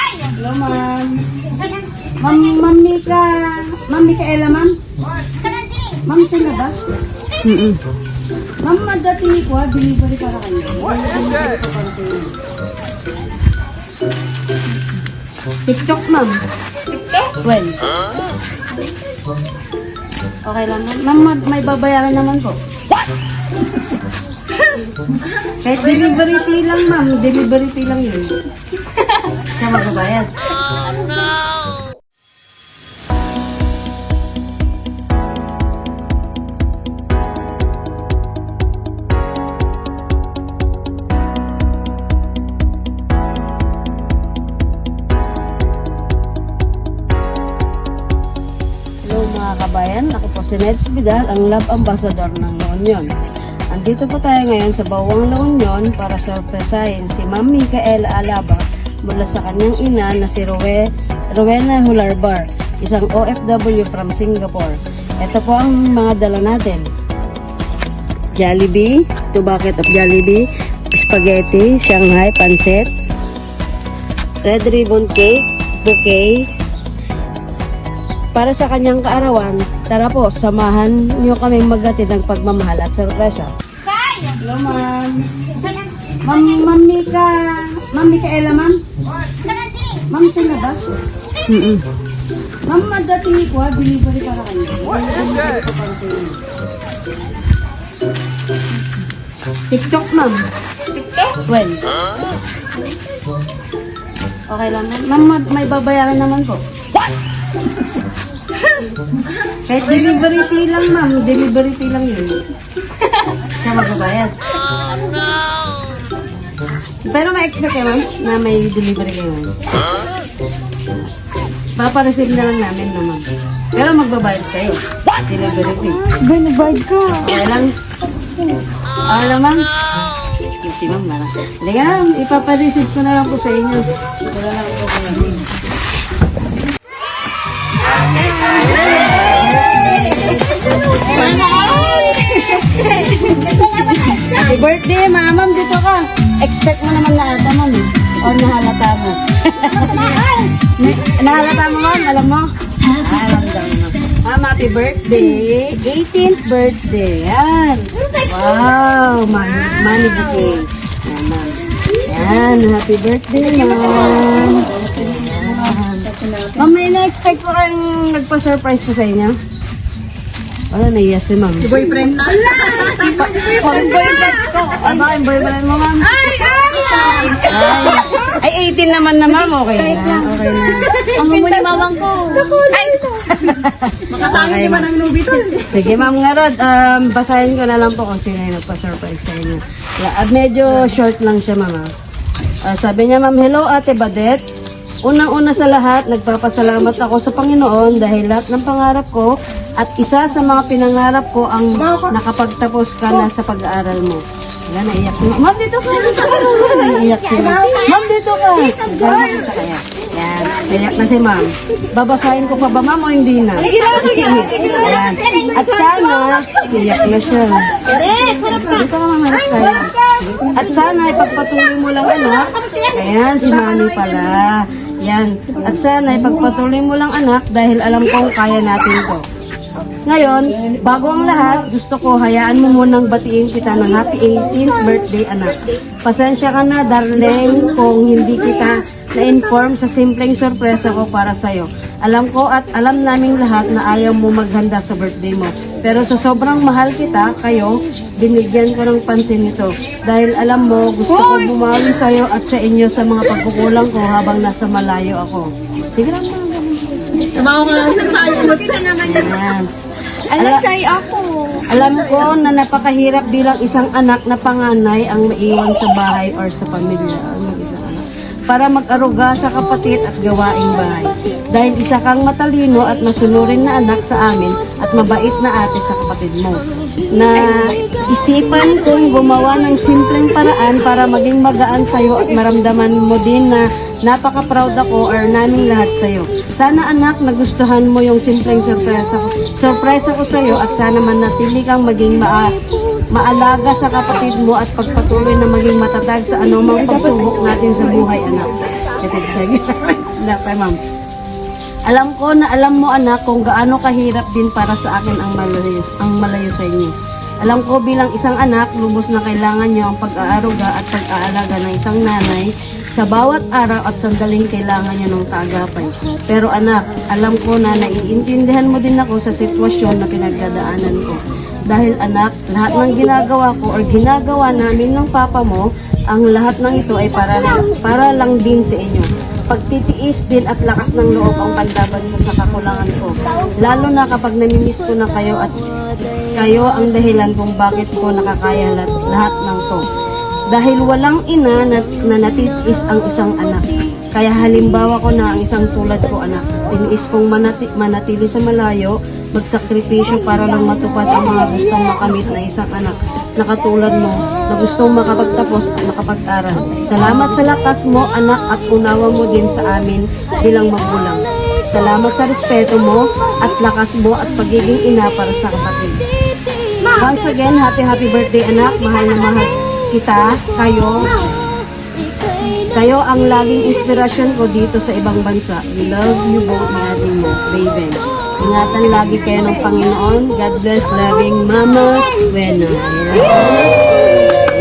Hello, ma'am. Ma'am Micaela, ma'am? Ma'am, sino ba? Ma'am, madating ko, delivery para kayo. TikTok, ma'am. TikTok? Well. Okay lang, ma'am. Ma'am, may babayaran naman po. Kahit delivery fee lang, ma'am. Delivery fee lang yun. Siya magbabayad. Hello mga kabayan, ako po si Neds Vidal, ang Love Ambassador ng La Union. Andito po tayo ngayon sa Bawang La Union para sorpresahin si Ma'am Micaela Alaba mula sa kanyang ina na si Rowena Hularbar, isang OFW from Singapore. Ito po ang mga dala natin. Jollibee, 2 bucket of Jollibee, spaghetti, Shanghai, pancit, red ribbon cake, bouquet. Para sa kanyang kaarawan, tara po, samahan niyo kaming maghatid ng pagmamahal at sorpresa. Hello, ma'am. Ma'am Micaela, ma'am? Ma'am, sino ba? Ma'am, madating ko, delivery para kayo. TikTok, ma'am. TikTok? Well. Okay lang, ma'am. Ma'am, may babayaran naman po. Kahit delivery fee lang, ma'am. Delivery fee lang yun. Siya magbabayad. Pero ma-expect kayo, ma'am, na may delivery kayo, ma'am. Papareceive na lang namin, no, ma'am. Pero magbabayad kayo. Delivery fee. Ba, nagbayad ka. Okay lang. Okay lang, ma'am. Kasi, ma'am, marang. Halika, ma'am. Ipapareceive ko na lang po sa inyo. Ito na lang po ko namin. Happy birthday, ma'am. Dito ka. Expect mo naman na ata, ma'am. O nahalata mo. Nahalata mo, ma'am. Alam mo? Alam daw, ma'am. Ma'am, happy birthday. 18th birthday. Yan. Wow. Money bouquet. Yan, ma'am. Yan. Happy birthday, ma'am. Ma'am, may na-expect ko kayong nagpa-surprise ko sa inyo? Wala, nahiya si ma'am. Si boyfriend na. Wala! Pag boyfriend ko. Ano yung boyfriend mo, ma'am? Ay, 18 naman na, ma'am. Okay na. Okay na. Ang mumuli mamang ko. Ay! Makasali di ba ng nubi to? Sige, ma'am Ngarod. Basahin ko na lang po kung sino yung nagpa-surprise sa inyo. Medyo short lang siya, ma'am. Sabi niya, ma'am, hello, Ate Badet. Unang-una sa lahat, nagpapasalamat ako sa Panginoon dahil lahat ng pangarap ko at isa sa mga pinangarap ko ang nakapagtapos ka na sa pag-aaral mo. Wala, naiyak si ma'am. Ma'am, dito ka. Naiyak si ma'am. Ma'am, dito ka. Yan, naiyak na si ma'am. Babasahin ko pa ba, ma'am, o hindi na? Ayan. At sana, naiyak na siya. Dito ka, ma'am, harap kayo. At sana, ipagpatuloy mo lang, anak. Ayan, si mami pala. Yan. At sana, ipagpatuloy mo lang, anak, dahil alam kong kaya natin to. Ngayon, bago ang lahat, gusto ko hayaan mo munang batiin kita ng happy 18th birthday, anak. Pasensya ka na, darling, kung hindi kita na-inform sa simpleng sorpresa ko para sa'yo. Alam ko at alam naming lahat na ayaw mo maghanda sa birthday mo. Pero sa sobrang mahal kita, kayo, binigyan ko ng pansin ito. Dahil alam mo, gusto ko bumawi sa'yo at sa inyo sa mga pagkukulang ko habang nasa malayo ako. Sige lang, ma'am. Sabaw ka lang sa tayo. Ayan. Alasay ako. Alam ko na napakahirap bilang isang anak na panganay ang maiwan sa bahay or sa pamilya. Para mag-aruga sa kapatid at gawaing bahay. Dahil isa kang matalino at masunurin na anak sa amin at mabait na ate sa kapatid mo. Na isipan kong gumawa ng simpleng paraan para maging magaan sa'yo at maramdaman mo din na napaka-proud ako or naming lahat sa'yo. Sana anak, nagustuhan mo yung simpleng surpresa ko sa'yo at sana manatili kang maging maalaga sa kapatid mo at pagpatuloy na maging matatag sa anumang pagsubok natin sa buhay, anak. Wala pa, ma'am. Alam ko na alam mo anak kung gaano kahirap din para sa akin ang malayo sa inyo. Alam ko bilang isang anak, lubos na kailangan niyo ang pag-aaruga at pag-aalaga ng isang nanay sa bawat araw at sandaling kailangan niyo ng taagapay. Pero anak, alam ko na naiintindihan mo din ako sa sitwasyon na pinagdadaanan ko. Dahil anak, lahat ng ginagawa ko or ginagawa namin ng papa mo, ang lahat ng ito ay para lang din sa inyo. Pagtitiis din at lakas ng loob ang panlaban ko sa kakulangan ko. Lalo na kapag namimiss ko na kayo at kayo ang dahilan kung bakit ko nakakaya lahat ng to. Dahil walang ina na natitiis ang isang anak. Kaya halimbawa ko na ang isang tulad ko anak. Tiniis kong manatili sa malayo, magsakripisyo para lang matupad ang mga gustong makamit na isang anak na katulad mo na gustong makapagtapos at makapag-aral. Salamat sa lakas mo anak at unawa mo din sa amin bilang magulang. Salamat sa respeto mo at lakas mo at pagiging ina para sa kapatid. Once again, happy birthday anak. Mahal na mahal kita. Kayo ang laging inspirasyon ko dito sa ibang bansa. We love you both, ni ating mo, Raven. Ingatan lagi kayo ng Panginoon. God bless, loving Mama Buena.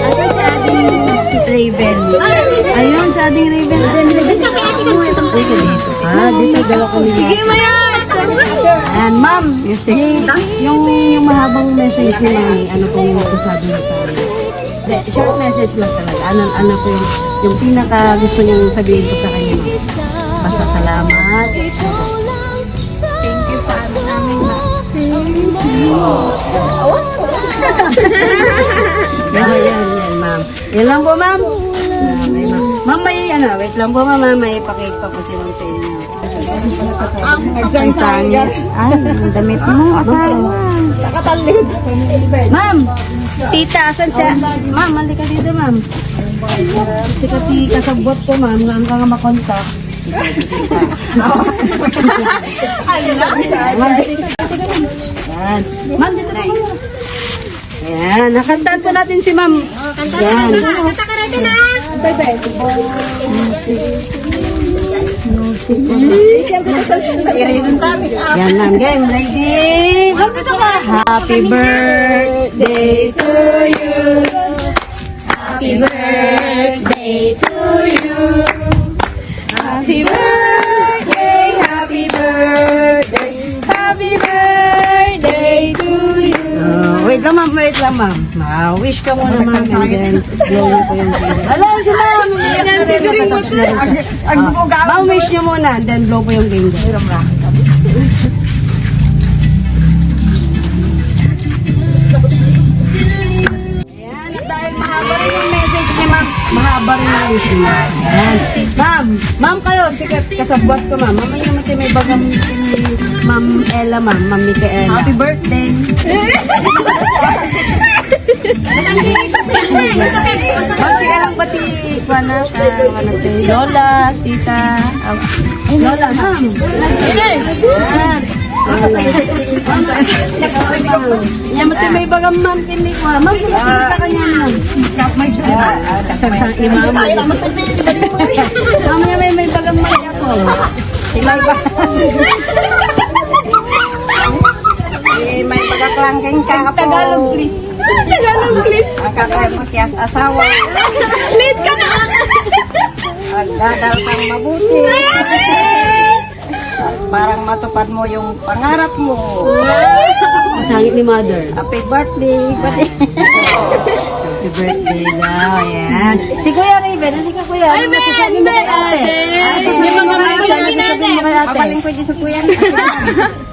Ayun sa ating Raven. Ayun sa ating Raven. Dito dalawa kami. Sige, Maya! And ma'am, yung mahabang message ni Mami, ano po yung masasabi niyo sa amin? Short message lang talaga. Ano po yung pinaka gusto niyong sabihin ko sa kanya, ma'am? Basta salamat. Thank you sa amin namin. Yan, ma'am. Yan lang po, ma'am. Ma'am, wait lang po, ma'am. May pakik pa po si ma'am sa inyo. Nagsangsang. Ay, ang damit mo. Asawa. Nakatalid. Ma'am, tita, asan siya? Ma'am, halika dito, ma'am. Si Kati, kasabot ko, ma'am. Nga ang nga makontak. Ma'am, dito. Yan. Ma'am, dito na kayo. Ayan, nakantaan po natin si ma'am. Yan. Kanta ka natin na! Yan ma'am, game, ready? Happy birthday to you. Happy birthday to you. Happy birthday, happy birthday, happy birthday to you. Wait lang ma'am. Wish ka muna ma'am and then blow mo po yung candle. Alam si ma'am! Ma'am, wish nyo muna and then blow po yung candle. Ayan, at dahil mahaba rin yung message ni ma'am, mahaba rin yung wish niya. Ayan. Ma'am kayo, sikat kasabwat ko ma'am. Mamaya naman may bagam ni Ma'am Ella ma'am, Ma'am Micaela. Happy birthday. Sige lang pati Lola, tita. Lola, ma'am. Ayan. Yan, mati may bagam ma'am kini ko. Ma'am, kasi ka kanya ma'am. Sagsang imam. Ma'am, may bagam ma'am ako. May bagam. May magaklangking ka po. Tagalog, please. Tagalog, please. Kakay mo kiyas asawa. Late ka na. Magdadal kang mabuti. Parang matupad mo yung pangarap mo. Sangit ni mother. Happy birthday. Happy birthday daw. Ayan. Si Kuya Raven, hindi ka kuya. Ano masasabi mo kay ate? Ano sasabihin mo kay ate? Ano sasabihin mo kay ate? Papaling pwede sa kuya.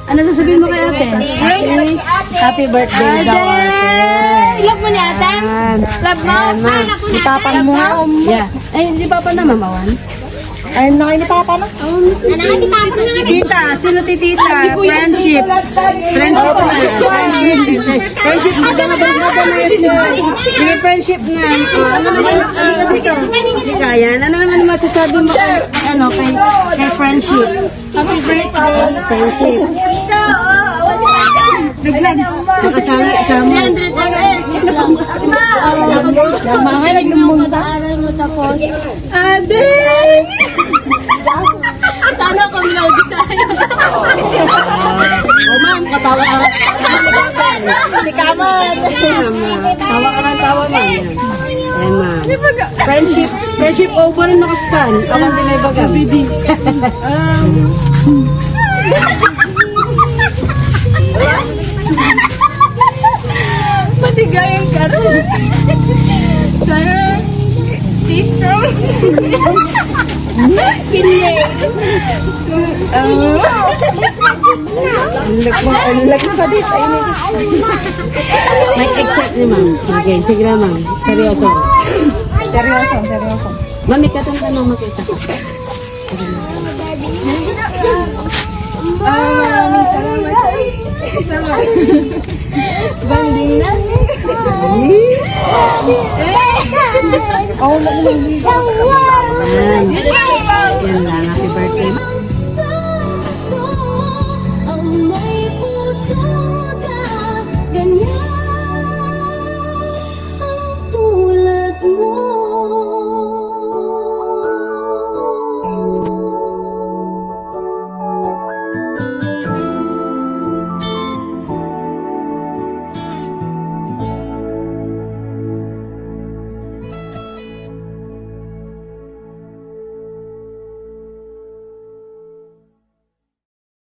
Ano sasabihin mo kay ate? Happy birthday daw ate. Love mo ni ate? Ayan. Love mo? Ayan, ma'am. Itapan mo nga. Yeah. Ay, hindi pa na mamawan? Ay, nakay ni Papa na. Tita, sino ti tita? Friendship. Friendship na. Friendship na. Sige, friendship na. Ano naman? Sige, yan. Ano naman masasabi mo kay, kay friendship? Happy birthday. Friendship. Nakasama kasama. 300 Mga naglumbong sa aral mo tapos. Ade! Friendship over na nakastan. Awan din may bagam. Patigayang ka rin. Sana, stay strong. Kilig. Unlak na sa dito. May accept ni ma'am. Okay, sige na ma'am. Seryoso. Seryoso. Mami, katong tanong makita ka. Maraming salamat. Banding na. Oh, Yan lang.